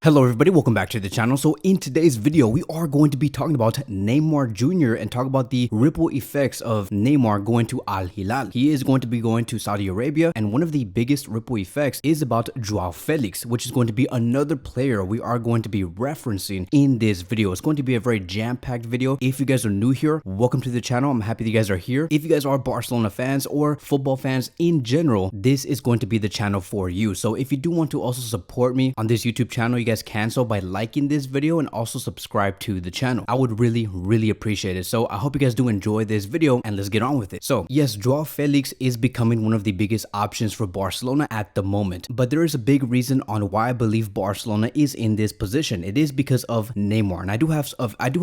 Hello everybody, welcome back to the channel. So in today's video, we are going to be talking about Neymar Jr. and talk about the ripple effects of Neymar going to Al Hilal. He is going to be going to Saudi Arabia, and one of the biggest ripple effects is about João Felix, which is going to be another player we are going to be referencing in this video. It's going to be a very jam-packed video. If you guys are new here, welcome to the channel. I'm happy that you guys are here. If you guys are Barcelona fans or football fans in general, this is going to be the channel for you. So if you do want to also support me on this YouTube channel, you guys can so by liking this video and also subscribe to the channel. I would really appreciate it. So I hope you guys do enjoy this video and let's get on with it. So yes, João Felix is becoming one of the biggest options for Barcelona at the moment, but there is a big reason on why I believe Barcelona is in this position. It is because of Neymar, and I do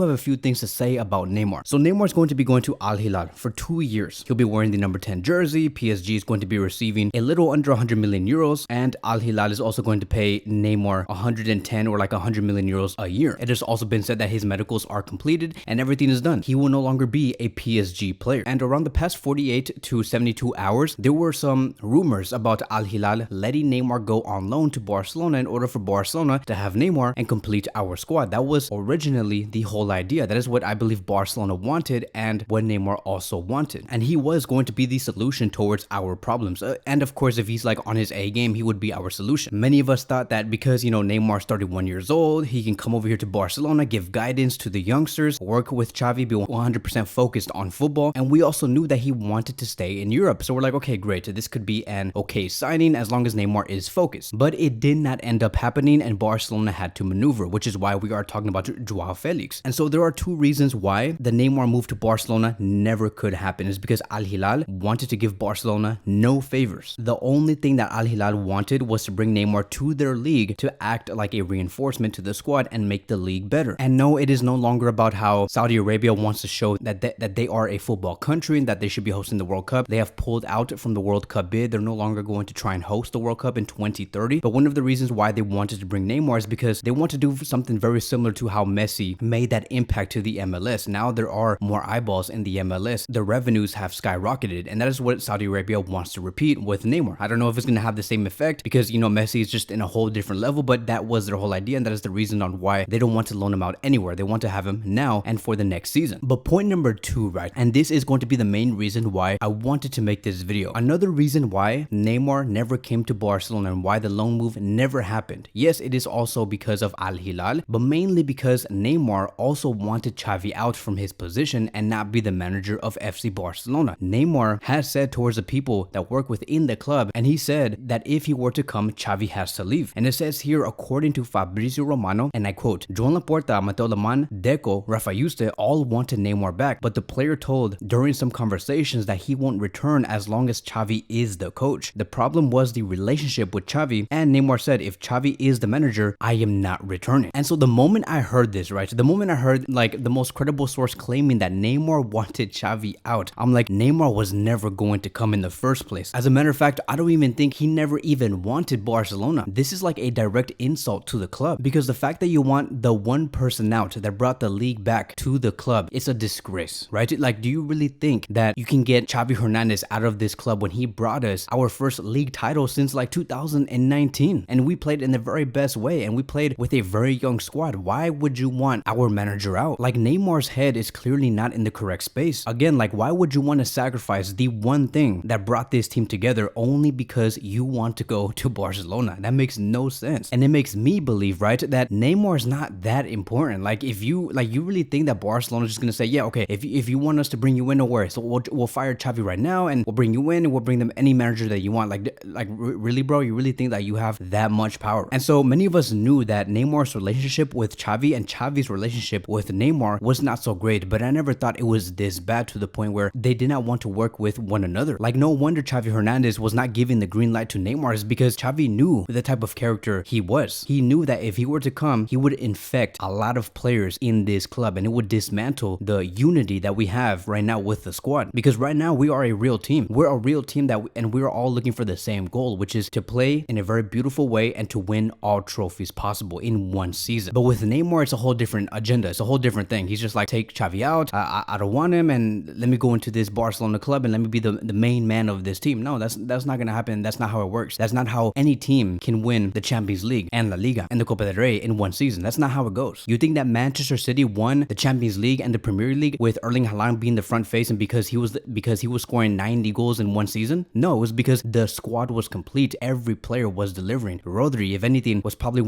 have a few things to say about Neymar. So Neymar is going to be going to Al Hilal for 2 years. He'll be wearing the number 10 jersey. PSG is going to be receiving a little under 100 million euros, and Al Hilal is also going to pay Neymar 110 or like 100 million euros a year. It has also been said that his medicals are completed and everything is done. He will no longer be a PSG player. And around the past 48 to 72 hours, there were some rumors about Al Hilal letting Neymar go on loan to Barcelona in order for Barcelona to have Neymar and complete our squad. That was originally the whole idea. That is what I believe Barcelona wanted and what Neymar also wanted. And he was going to be the solution towards our problems. And of course, if he's like on his A game, he would be our solution. Many of us thought that because, Neymar started 1 year old, he can come over here to Barcelona, give guidance to the youngsters, work with Xavi, be 100% focused on football. And we also knew that he wanted to stay in Europe. So we're like, okay, great. This could be an okay signing as long as Neymar is focused. But it did not end up happening and Barcelona had to maneuver, which is why we are talking about João Felix. And so there are two reasons why the Neymar move to Barcelona never could happen. Is because Al Hilal wanted to give Barcelona no favors. The only thing that Al Hilal wanted was to bring Neymar to their league to act like a reinforcement to the squad and make the league better. And no, it is no longer about how Saudi Arabia wants to show that they are a football country and that they should be hosting the World Cup. They have pulled out from the World Cup bid. They're no longer going to try and host the World Cup in 2030. But one of the reasons why they wanted to bring Neymar is because they want to do something very similar to how Messi made that impact to the MLS. Now there are more eyeballs in the MLS. The revenues have skyrocketed, and that is what Saudi Arabia wants to repeat with Neymar. I don't know if it's going to have the same effect because, Messi is just in a whole different level, but that was their whole idea, and that is the reason on why they don't want to loan him out anywhere. They want to have him now and for the next season. But point number two, right, and this is going to be the main reason why I wanted to make this video. Another reason why Neymar never came to Barcelona and why the loan move never happened. Yes, it is also because of Al Hilal, but mainly because Neymar also wanted Xavi out from his position and not be the manager of FC Barcelona. Neymar has said towards the people that work within the club, and he said that if he were to come, Xavi has to leave. And it says here, according to Fabrizio Romano, and I quote, João Laporta, Mateo Lemán, Deco, Rafa Yuste all wanted Neymar back, but the player told during some conversations that he won't return as long as Xavi is the coach. The problem was the relationship with Xavi, and Neymar said, if Xavi is the manager, I am not returning. And so the moment I heard this, right, the moment I heard like the most credible source claiming that Neymar wanted Xavi out, I'm like, Neymar was never going to come in the first place. As a matter of fact, I don't even think he never even wanted Barcelona. This is like a direct insult to the club, because the fact that you want the one person out that brought the league back to the club, it's a disgrace, right? Like, do you really think that you can get Xavi Hernandez out of this club when he brought us our first league title since like 2019? And we played in the very best way, and we played with a very young squad. Why would you want our manager out? Like, Neymar's head is clearly not in the correct space. Again, like, why would you want to sacrifice the one thing that brought this team together only because you want to go to Barcelona? That makes no sense. And it makes me believe, right, that Neymar is not that important. Like, if you really think that Barcelona is just gonna say, yeah, okay, if you want us to bring you in, no worries, so we'll fire Xavi right now and we'll bring you in and we'll bring them any manager that you want. Like really, bro, you really think that you have that much power? And so many of us knew that Neymar's relationship with Xavi and Xavi's relationship with Neymar was not so great, but I never thought it was this bad to the point where they did not want to work with one another. Like, no wonder Xavi Hernandez was not giving the green light to Neymar, is because Xavi knew the type of character he was. He knew that if he were to come, he would infect a lot of players in this club and it would dismantle the unity that we have right now with the squad. Because right now we are a real team. We're a real team and we're all looking for the same goal, which is to play in a very beautiful way and to win all trophies possible in one season. But with Neymar, it's a whole different agenda. It's a whole different thing. He's just like, take Xavi out. I don't want him, and let me go into this Barcelona club and let me be the main man of this team. No, that's not gonna happen. That's not how it works. That's not how any team can win the Champions League and La Liga Liga and the Copa del Rey in one season. That's not how it goes. You think that Manchester City won the Champions League and the Premier League with Erling Haaland being the front face and because he was scoring 90 goals in one season? No, it was because the squad was complete. Every player was delivering. Rodri, if anything, was probably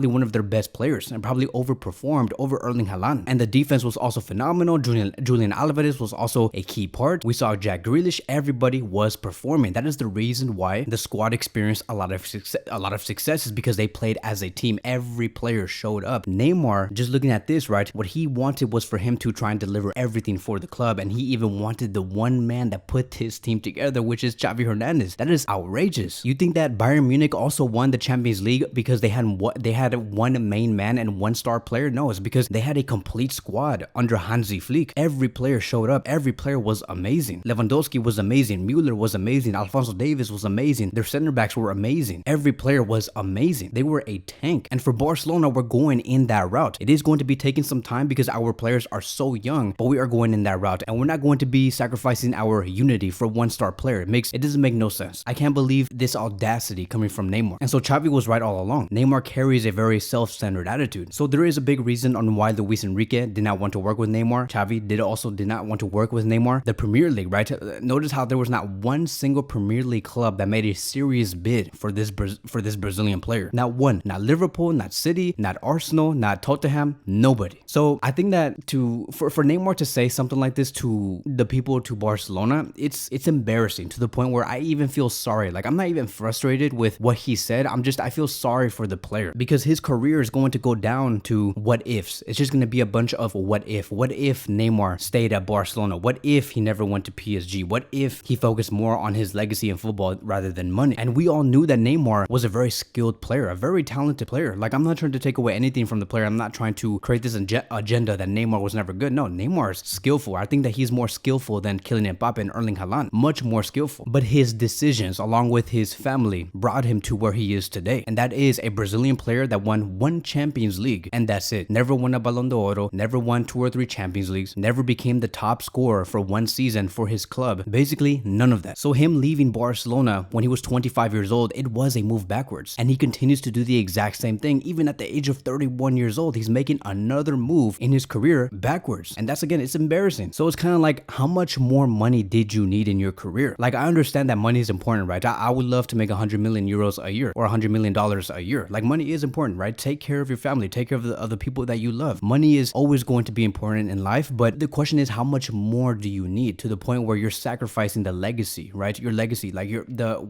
one of their best players and probably overperformed over Erling Haaland. And the defense was also phenomenal. Julian Alvarez was also a key part. We saw Jack Grealish. Everybody was performing. That is the reason why the squad experienced a lot of success is because they played as a team. Every player showed up. Neymar, just looking at this, right, what he wanted was for him to try and deliver everything for the club, and he even wanted the one man that put his team together, which is Xavi Hernandez. That is outrageous. You think that Bayern Munich also won the Champions League because they had one main man and one star player? No, it's because they had a complete squad under Hansi Flick. Every player showed up. Every player was amazing. Lewandowski was amazing. Müller was amazing. Alphonso Davies was amazing. Their center backs were amazing. Every player was amazing. They were a tank. And for Barcelona, we're going in that route. It is going to be taking some time because our players are so young, but we are going in that route, and we're not going to be sacrificing our unity for one star player. It doesn't make no sense. I can't believe this audacity coming from Neymar. And so Xavi was right all along. Neymar carries a very self-centered attitude. So there is a big reason on why Luis Enrique did not want to work with Neymar. Xavi did not want to work with Neymar. The Premier League, right? Notice how there was not one single Premier League club that made a serious bid for this Brazilian player. Not one. Not Liverpool, not City, not Arsenal, not Tottenham, nobody. So I think that for Neymar to say something like this to the people to Barcelona, it's embarrassing to the point where I even feel sorry. Like, I'm not even frustrated with what he said. I feel sorry for the player because his career is going to go down to what ifs. It's just going to be a bunch of what if. What if Neymar stayed at Barcelona? What if he never went to PSG? What if he focused more on his legacy in football rather than money? And we all knew that Neymar was a very skilled player, a very talented player. Like, I'm not trying to take away anything from the player. I'm not trying to create this agenda that Neymar was never good. No, Neymar is skillful. I think that he's more skillful than Kylian Mbappe and Erling Haaland. Much more skillful. But his decisions, along with his family, brought him to where he is today. And that is a Brazilian player that won one Champions League, and that's it. Never won a Ballon d'Oro, never won 2 or 3 Champions Leagues, never became the top scorer for one season for his club. Basically, none of that. So him leaving Barcelona when he was 25 years old, it was a move backwards. And he continues to do the exact same thing. Even at the age of 31 years old, he's making another move in his career backwards. And that's, again, it's embarrassing. So it's kind of like, how much more money did you need in your career? Like, I understand that money is important, right? I would love to make 100 million euros a year or $100 million a year. Like, money is important, right? Take care of your family, take care of the people that you love. Money is always going to be important in life, but the question is, how much more do you need to the point where you're sacrificing the legacy, right? Your legacy, like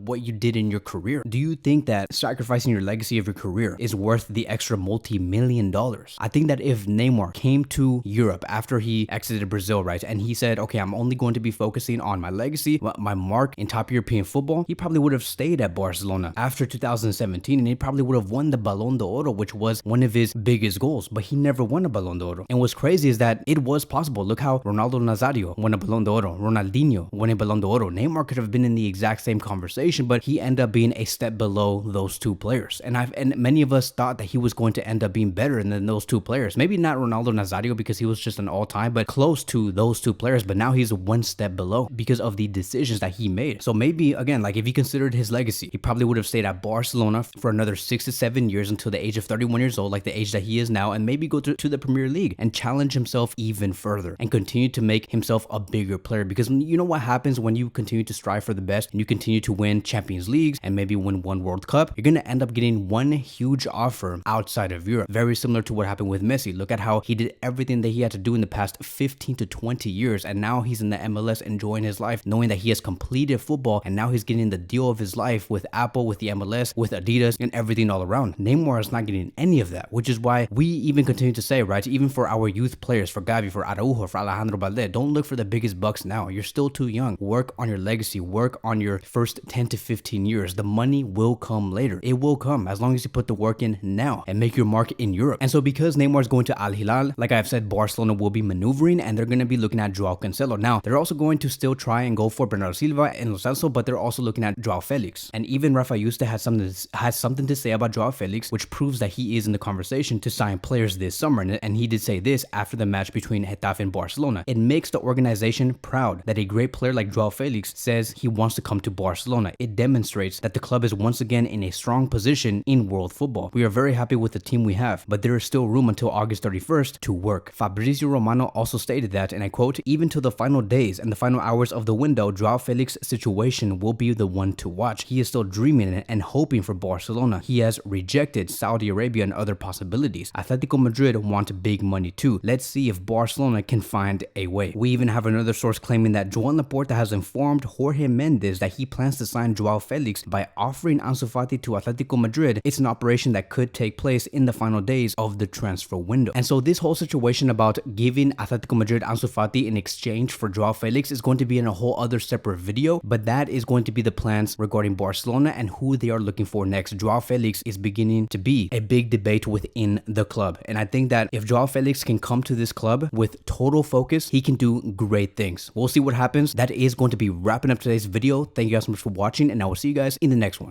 what you did in your career. Do you think that sacrificing your legacy of your career is worth the extra multi-million dollars? I think that if Neymar came to Europe after he exited Brazil, right, and he said, okay, I'm only going to be focusing on my legacy, my mark in top European football, he probably would have stayed at Barcelona after 2017, and he probably would have won the Ballon d'Oro, which was one of his biggest goals, but he never won a Ballon d'Oro. And what's crazy is that it was possible. Look how Ronaldo Nazario won a Ballon d'Oro, Ronaldinho won a Ballon d'Oro. Neymar could have been in the exact same conversation, but he ended up being a step below those two players. And many of us thought that he was going to end up being better than those two players. Maybe not Ronaldo Nazario because he was just an all-time, but close to those two players. But now he's one step below because of the decisions that he made. So maybe, again, like, if he considered his legacy, he probably would have stayed at Barcelona for another 6 to 7 years until the age of 31 years old, like the age that he is now, and maybe go to the Premier League and challenge himself even further and continue to make himself a bigger player. Because you know what happens when you continue to strive for the best and you continue to win Champions Leagues and maybe win one World Cup, you're going to end up getting one huge offer outside of Europe. Very similar to what happened with Messi. Look at how he did everything that he had to do in the past 15 to 20 years, and now he's in the MLS enjoying his life, knowing that he has completed football, and now he's getting the deal of his life with Apple, with the MLS, with Adidas, and everything all around. Neymar is not getting any of that, which is why we even continue to say, right, even for our youth players, for Gavi, for Araujo, for Alejandro Balde, don't look for the biggest bucks now. You're still too young. Work on your legacy. Work on your first 10 to 15 years. The money will come later. It will come as long as you put the work in now and make your mark in Europe. And so because Neymar is going to Al Hilal, like I've said, Barcelona will be maneuvering and they're going to be looking at João Cancelo. Now, they're also going to still try and go for Bernardo Silva and Lo Celso, but they're also looking at João Felix. And even Rafa Yuste has something to say about João Felix, which proves that he is in the conversation to sign players this summer. And he did say this after the match between Getafe and Barcelona. It makes the organization proud that a great player like João Felix says he wants to come to Barcelona. It demonstrates that the club is once again in a strong position in world football. football. We are very happy with the team we have, but there is still room until August 31st to work. Fabrizio Romano also stated that, and I quote, even to the final days and the final hours of the window, João Felix's situation will be the one to watch. He is still dreaming and hoping for Barcelona. He has rejected Saudi Arabia and other possibilities. Atletico Madrid want big money too. Let's see if Barcelona can find a way. We even have another source claiming that Joan Laporta has informed Jorge Mendes that he plans to sign João Felix by offering Ansu Fati to Atletico Madrid. It's an operation that could take place in the final days of the transfer window. And so this whole situation about giving Atletico Madrid Ansu Fati in exchange for João Felix is going to be in a whole other separate video, but that is going to be the plans regarding Barcelona and who they are looking for next. João Felix is beginning to be a big debate within the club, and I think that if João Felix can come to this club with total focus, he can do great things. We'll see what happens. That is going to be wrapping up today's video. Thank you guys so much for watching, and I will see you guys in the next one.